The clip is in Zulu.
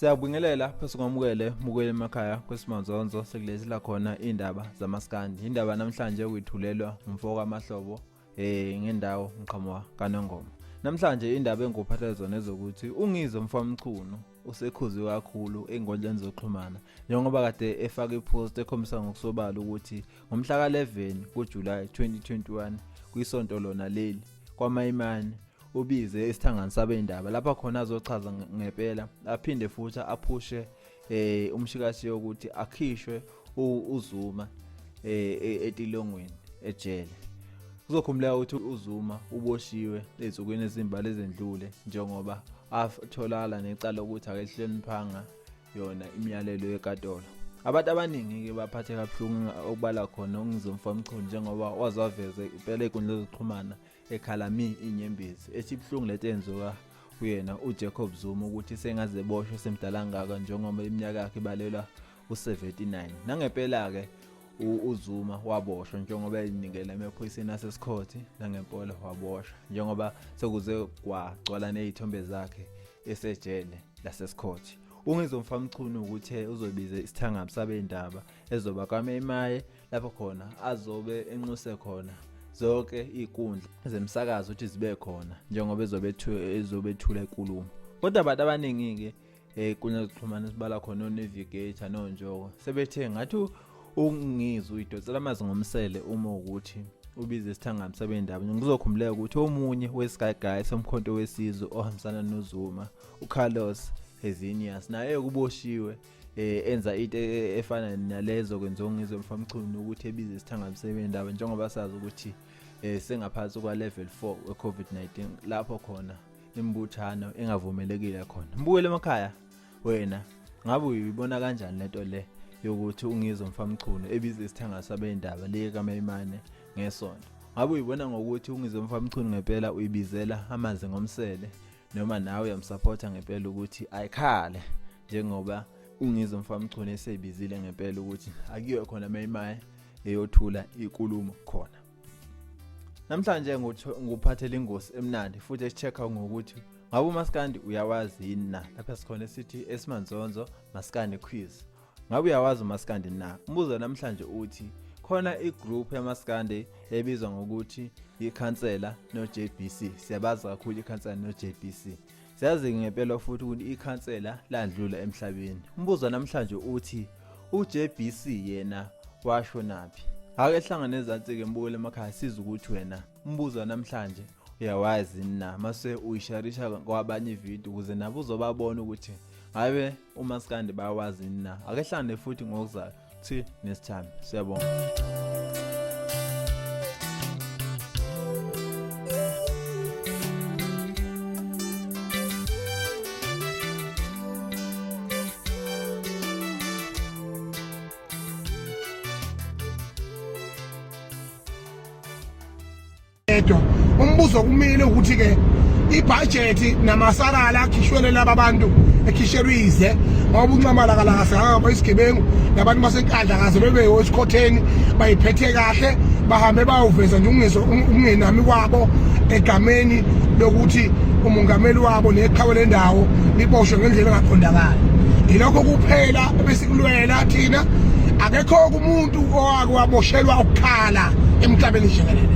Siyabingelela phose ngomukele mukele emakhaya kwesimanzonzo sekulezi la khona indaba zamaskandi. Indaba namhlanje uyithulelwa umfoka Mahlobo ngendawo ngiqhamuka kaNongoma. Namhlanje indaba engikuphathele zona ezokuthi ungizo mfamchunu usekhuzi kakhulu engolweni zokuxhumana njengoba kade efaka ipost ekhombisa ngokusobala ukuthi ngomhla ka-11 kuJulayi 2021 kwisonto lona leli kwaMayimani ubize isithangani sabendaba lapha khona azochaza ngempela aphinde futhi aphushe umshikashi ukuthi akhishwe uZuma etilongweni ejele. Kuzokhumbula ukuthi uZuma uboshiwe ezinsukwini ezimbali ezendlule njengoba atholakala necala ukuthi akehloniphanga yona imiyalelo yenkantolo. Abantu abaningi ke baphatheka kabuhlungu okubala khona ungizomfamchunu njengoba wazaveza impela inkundla zokuxhumana ekhalami inyembezi ethi ibhlungu letenzoka uyena uJacob Zuma ukuthi sengaze boshwe semdala ngaka njengoba iminyaka yakhe ibalela u79. Nangempela ke uZuma waboshwa njengoba eyinikela emaphoyiseni aseScott nangempolo waboshwa njengoba sekuze kwagcwala nezithombe zakhe esejele laseScott. Ungizomfamchunu ukuthi uzobiza isithangami sabendaba ezoba kwaMayimaye lapho khona azobe enxuse khona zonke izinkundla zemsakazo ukuthi zibe khona njengoba ezobethula inkulumo. Kodwa abantu abaningi ke kunya zokuxhumana sibala khona uNavigator noNjoko sebethe ngathi ungizwe uyidonsela amazi ngomsele uma ukuthi ubize isithangami sabendaba. Ngizokhumbuleka ukuthi omunye weSky Guy somkhonto wesizwe ohambisana noZuma uCarlos Hezinius naye kuboshiwe enza into efana nalezo kwenza ungizomfamchunu ukuthi ebize isithangami sabendaba njengoba sazi ukuthi sengaphansi kwa level 4 weCovid-19 lapho khona imbuthano engavumelekile khona. Mbukele emakhaya wena ngabe uyibona kanjani lento le yokuthi ungizomfamchunu ebize isithangami sabendaba le kaMayimane ngesonto? Ngabe uyibona ngokuthi ungizomfamchunu ngempela uyibizela amazi ngomsele noma nawe uyamsupporta ngempela ukuthi ayikhale njengoba ungizomfamchunu esebizile ngempela ukuthi akiwe khona Mayimaye eyothula inkulumo khona? Namhlanje nguphathele ingosi emnandi futhi esichecka ngokuthi ngabe uMaskandi uyawazi yini na? Lapha sikhona sithi esimanzonzo Maskandi quiz. Ngabe uyawazi uMaskandi na? Umbuzo namhlanje uthi khona igroup yaMaskandi ebizwa ngokuthi iKhansela noJBC. Siyabazi kakhulu iKhansela noJBC. Siyazi ngempela futhi ukuthi iKhansela landlula emhlabeni. Umbuzo namhlanje uthi uJBC yena washo naphi? Ake hlangane ezansi ke mbukele emakhaya siza ukuthi wena umbuzo namhlanje uyawazi na? Mase uyisharisha kwabanye ivideo ukuze nabo uzobabona ukuthi ngabe uMaskandi bayawazi na. Ake hlangane futhi ngokuzayo thi nesithami. Siyabonga. Umbuzo kumile ukuthi ke ibudget namasakala akhishwele laba bantu ekhisherwize ngoba uncamala kalakasakaba isigebengu nabantu basenkandla kaze bebe esikhotheni bayiphethe kahle bahambe bayoveza nje ungenami kwabo egameni lokuthi umongameli wabo neqhawe lendawo liboshwe ngendlela engaqondakala. Ilokho kuphela besikulwela thina akekho umuntu owake waboshelwa ukukhala emhlabeni jikelele.